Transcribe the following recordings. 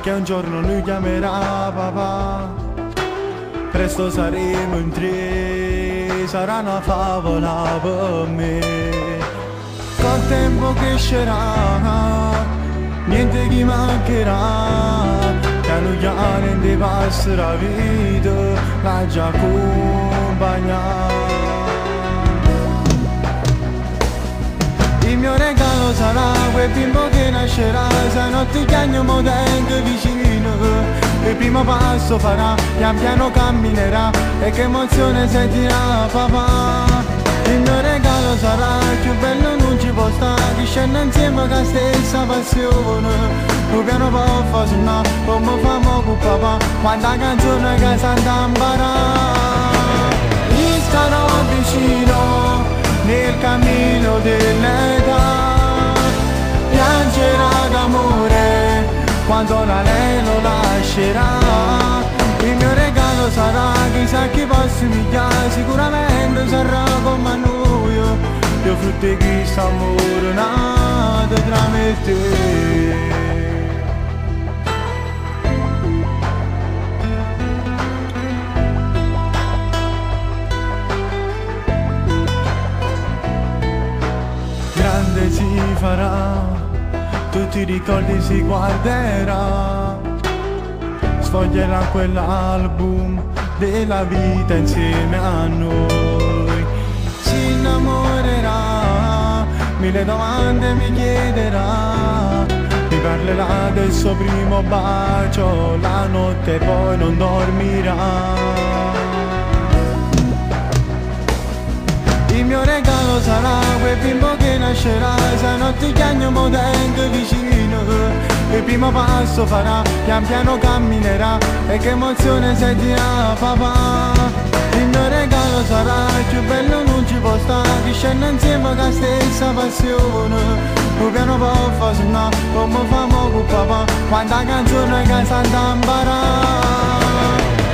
che un giorno lui chiamerà papà. Presto saremo in tre, sarà una favola per me. Col tempo crescerà, niente che mancherà, piano piano ti passerà vita, la già accompagna. Il mio regalo sarà quel bimbo che nascerà, se notte che andiamo tengo vicino, il primo passo farà, pian piano camminerà, e che emozione sentirà papà. Il mio regalo sarà più bello, non ci può stare, che scende insieme con la stessa passione. Un piano può fare suonare, come famo con papà, quanta canzone che santa imparà. Gli starò vicino nel cammino dell'età, piangerà d'amore quando l'anello lo lascerà. Il mio regalo sarà chissà chi posso migliare, sicuramente sarà come noi, io frutti chi sta amore nato tra me e te. Grande si farà, tutti i ricordi si guarderà, sfoglierà quell'album della vita insieme a noi. Si innamorerà, mille domande mi chiederà, mi parlerà del suo primo bacio, la notte poi non dormirà. Il mio regalo sarà quel bimbo che nascerà, se notte che andiamo tengo vicino, il primo passo farà, pian piano camminerà, e che emozione sentirà papà. Il mio regalo sarà più bello, non ci può stare, che scende insieme con la stessa passione. Un piano può fare suonare, come famo con papà, quanta canzone che santa imparà.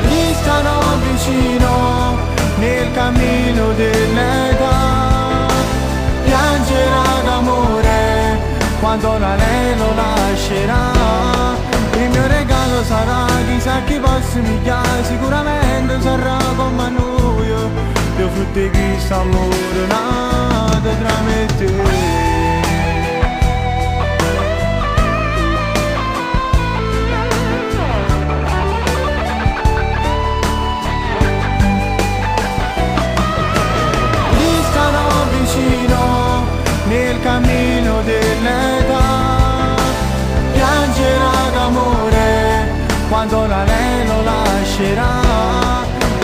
Gli starò vicino nel cammino dell'età, piangerà d'amore quando l'anello lascerà. Il mio regalo sarà chissà chi posso migliare, sicuramente sarà come noi, io frutti chi sta amore nato tra me e te. Nel cammino dell'età, piangerà d'amore quando l'anello lascerà.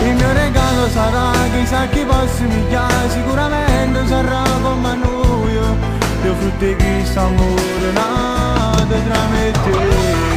Il mio regalo sarà chissà chi posso migliare, sicuramente sarà come noi, io frutti chi sta amore nato tra me e te.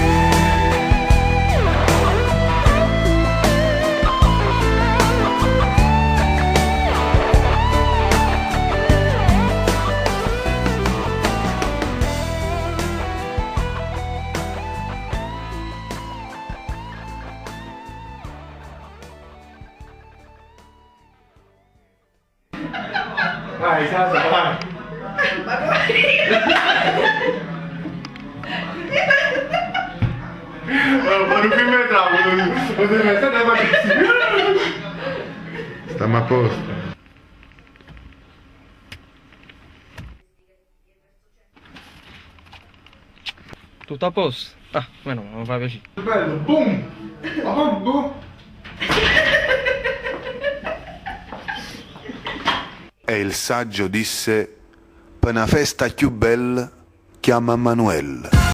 Vai, Sasa, vai. Ma come? Fare un film entrato, stiamo a posto. Tutto a posto? Ah, meno, non fa piacere. Bello, boom! Boom! E il saggio disse: per una festa più bella chiama Manuel.